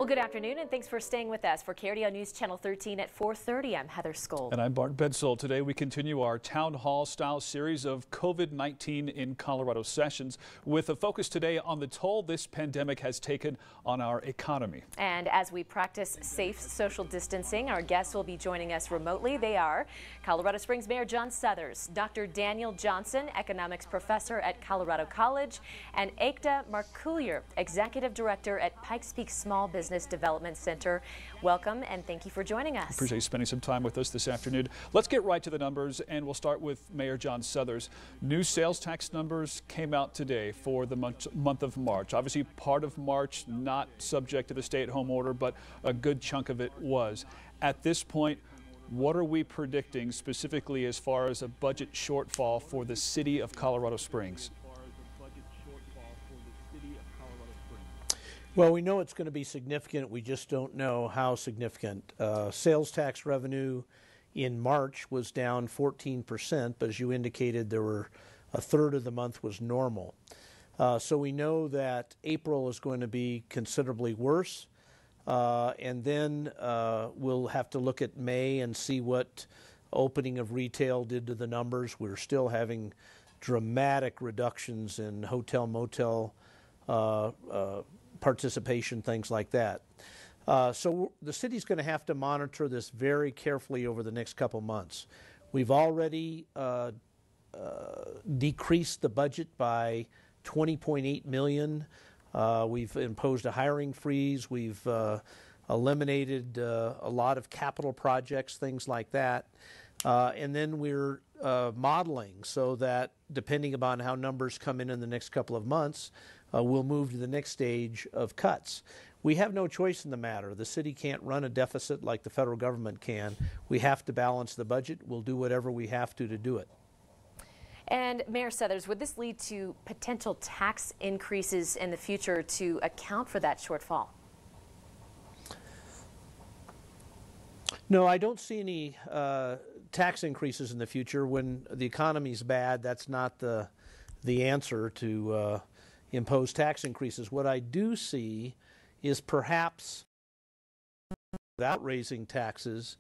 Well, good afternoon, and thanks for staying with us. For KRDO News Channel 13 at 4:30, I'm Heather Skoll. And I'm Bart Bedsole. Today we continue our town hall style series of COVID-19 in Colorado sessions with a focus today on the toll this pandemic has taken on our economy. And as we practice safe social distancing, our guests will be joining us remotely. They are Colorado Springs Mayor John Suthers, Dr. Daniel Johnson, economics professor at Colorado College, and Ekta Markulier, executive director at Pikes Peak Small Business Development Center. Welcome and thank you for joining us. Appreciate you spending some time with us this afternoon. Let's get right to the numbers, and we'll start with Mayor John Suthers. New sales tax numbers came out today for the month of March. Obviously, part of March not subject to the stay-at-home order, but a good chunk of it was. At this point, what are we predicting specifically as far as a budget shortfall for the city of Colorado Springs? Well, we know it's going to be significant. We just don't know how significant. Sales tax revenue in March was down 14%, but as you indicated, there were a third of the month was normal. So we know that April is going to be considerably worse. And then we'll have to look at May and see what opening of retail did to the numbers. We're still having dramatic reductions in hotel, motel, participation, things like that. So the city's going to have to monitor this very carefully over the next couple months. We've already decreased the budget by $20.8 million. We've imposed a hiring freeze. We've eliminated a lot of capital projects, things like that. And then we're modeling so that depending upon how numbers come in the next couple of months, we'll move to the next stage of cuts. We have no choice in the matter. The city can't run a deficit like the federal government can. We have to balance the budget. We'll do whatever we have to do it. And Mayor Suthers, would this lead to potential tax increases in the future to account for that shortfall? No, I don't see any tax increases in the future. When the economy's bad, that's not the answer to impose tax increases. What I do see is perhaps without raising taxes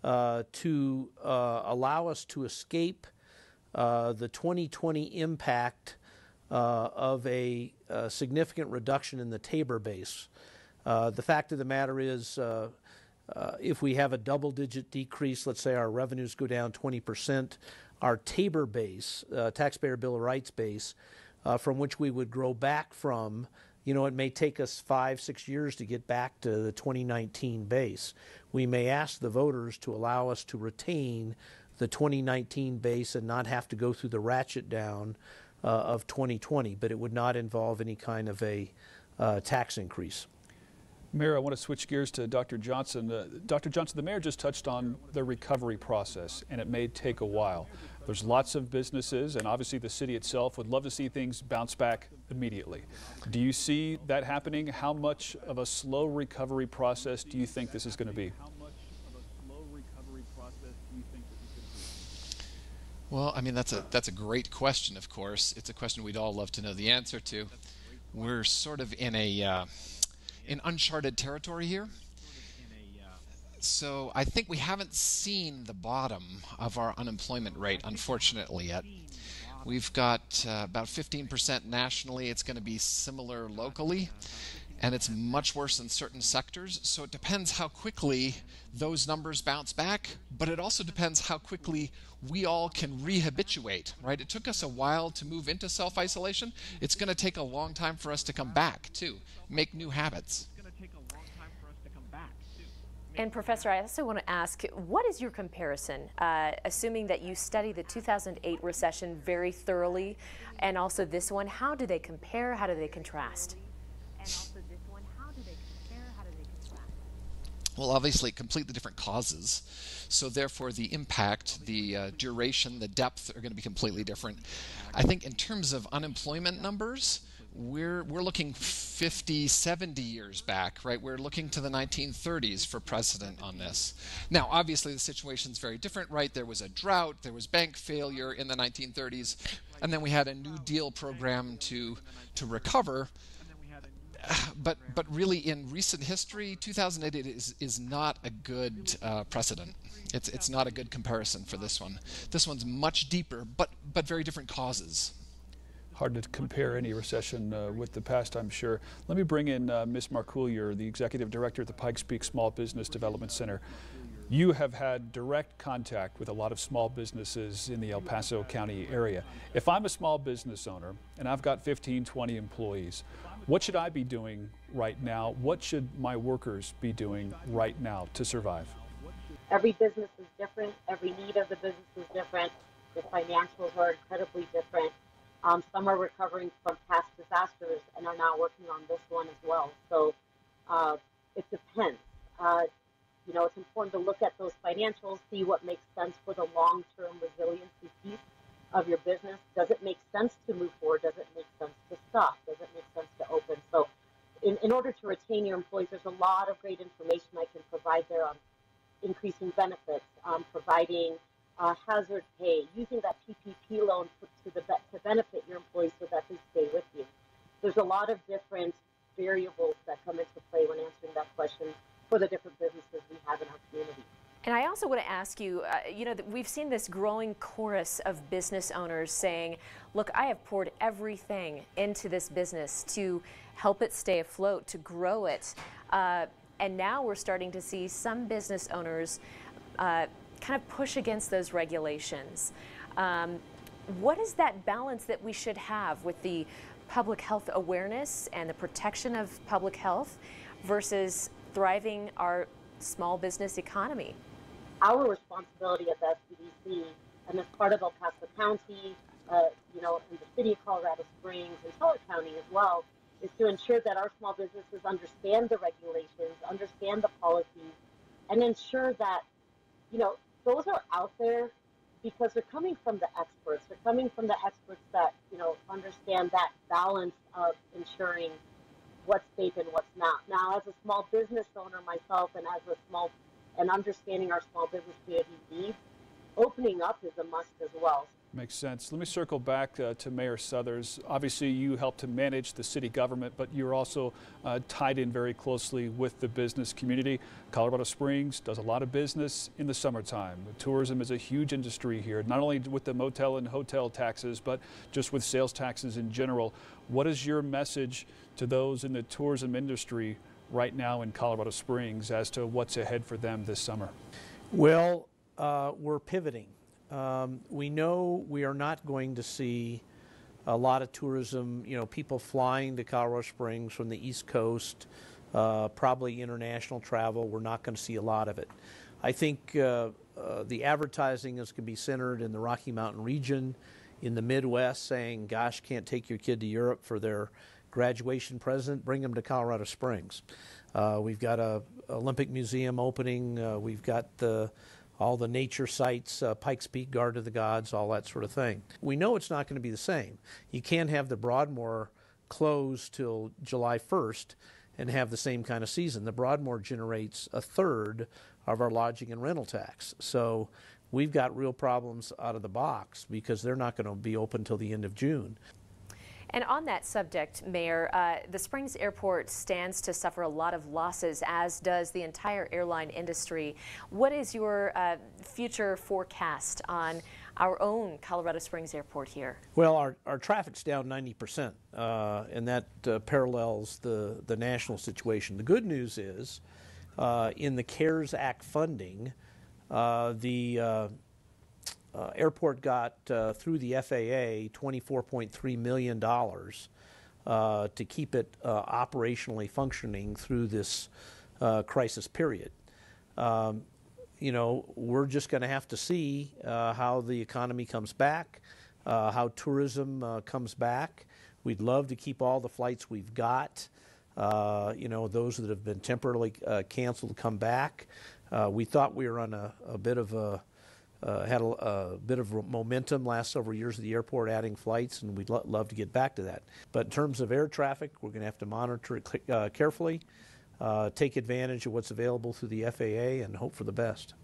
to allow us to escape the 2020 impact of a significant reduction in the Tabor base. The fact of the matter is if we have a double-digit decrease, let's say our revenues go down 20%, our Tabor base, Taxpayer Bill of Rights base, from which we would grow back from, it may take us 5-6 years to get back to the 2019 base. We may ask the voters to allow us to retain the 2019 base and not have to go through the ratchet down of 2020, but it would not involve any kind of a tax increase. Mayor, I want to switch gears to Dr. Johnson. Dr. Johnson, the mayor just touched on the recovery process, and it may take a while. There's lots of businesses, and obviously the city itself would love to see things bounce back immediately. Do you see that happening? How much of a slow recovery process do you think this is going to be? Well, I mean, that's a great question, of course. It's a question we'd all love to know the answer to. We're sort of in uncharted territory here. So I think we haven't seen the bottom of our unemployment rate, unfortunately, yet. We've got about 15% nationally. It's going to be similar locally, and it's much worse in certain sectors. So it depends how quickly those numbers bounce back, but it also depends how quickly we all can rehabituate, right? It took us a while to move into self-isolation. It's going to take a long time for us to come back, too, make new habits. And Professor, I also want to ask, what is your comparison, assuming that you study the 2008 recession very thoroughly, and also this one, how do they compare, how do they contrast? Well, obviously, completely different causes. So therefore, the impact, the duration, the depth are going to be completely different. I think in terms of unemployment numbers, we're looking 50, 70 years back, right? We're looking to the 1930s for precedent on this. Now, obviously, the situation's very different, right? There was a drought, there was bank failure in the 1930s, and then we had a New Deal program to recover. but really, in recent history, 2008 is not a good precedent. It's not a good comparison for this one. This one's much deeper, but very different causes. Hard to compare any recession with the past, I'm sure. Let me bring in Ms. Marcoullier, the Executive Director at the Pikes Peak Small Business Development Center. You have had direct contact with a lot of small businesses in the El Paso County area. If I'm a small business owner and I've got 15, 20 employees, what should I be doing right now? What should my workers be doing right now to survive? Every business is different. Every need of the business is different. The financials are incredibly different. Some are recovering from past disasters and are now working on this one as well. So it depends. It's important to look at those financials, see what makes sense for the long-term resiliency piece of your business. Does it make sense to move forward? Does it make sense to stop? Does it make sense to open? So in order to retain your employees, there's a lot of great information I can provide there on increasing benefits, providing hazard pay, using that PPP loan to benefit your employees so that they stay with you. There's a lot of different variables that come into play when answering that question for the different businesses we have in our community. And I also want to ask you, we've seen this growing chorus of business owners saying, look, I have poured everything into this business to help it stay afloat, to grow it. And now we're starting to see some business owners kind of push against those regulations. What is that balance that we should have with the public health awareness and the protection of public health versus thriving our small business economy? Our responsibility at the SBDC, and as part of El Paso County, in the city of Colorado Springs and Teller County as well, is to ensure that our small businesses understand the regulations, understand the policies, and ensure that, those are out there because they're coming from the experts. They're coming from the experts that, understand that balance of ensuring what's safe and what's not. Now, as a small business owner myself and understanding our small business community needs, opening up is a must as well. Makes sense. Let me circle back to Mayor Suthers. Obviously, you help to manage the city government, but you're also tied in very closely with the business community. Colorado Springs does a lot of business in the summertime. Tourism is a huge industry here, not only with the motel and hotel taxes, but just with sales taxes in general. What is your message to those in the tourism industry right now in Colorado Springs as to what's ahead for them this summer? Well, we're pivoting. We know we are not going to see a lot of tourism, people flying to Colorado Springs from the East Coast, probably international travel. We're not going to see a lot of it. I think the advertising is going to be centered in the Rocky Mountain region, in the Midwest, saying, gosh, can't take your kid to Europe for their graduation present, bring them to Colorado Springs. We've got a Olympic Museum opening. We've got all the nature sites, Pikes Peak, Garden of the Gods, all that sort of thing. We know it's not going to be the same. You can't have the Broadmoor closed till July 1st and have the same kind of season. The Broadmoor generates a third of our lodging and rental tax. So we've got real problems out of the box because they're not going to be open till the end of June. And on that subject, Mayor, the Springs Airport stands to suffer a lot of losses, as does the entire airline industry. What is your future forecast on our own Colorado Springs Airport here? Well, our traffic's down 90%, and that parallels the national situation. The good news is, in the CARES Act funding, the airport got, through the FAA, $24.3 million to keep it operationally functioning through this crisis period. We're just going to have to see how the economy comes back, how tourism comes back. We'd love to keep all the flights we've got, those that have been temporarily canceled come back. We thought we were on a bit of had a bit of momentum last several years at the airport, adding flights, and we'd love to get back to that. But in terms of air traffic, we're going to have to monitor it carefully, take advantage of what's available through the FAA, and hope for the best.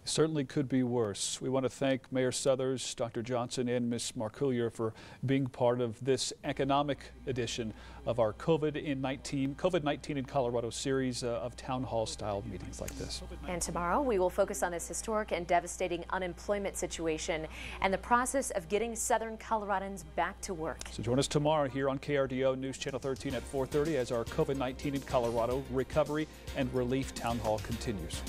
Certainly could be worse. We want to thank Mayor Suthers, Dr. Johnson, and Ms. Marcoulier for being part of this economic edition of our COVID-19 in Colorado series of town hall style meetings like this. And tomorrow we will focus on this historic and devastating unemployment situation and the process of getting Southern Coloradans back to work. So join us tomorrow here on KRDO News Channel 13 at 4:30 as our COVID-19 in Colorado recovery and relief town hall continues.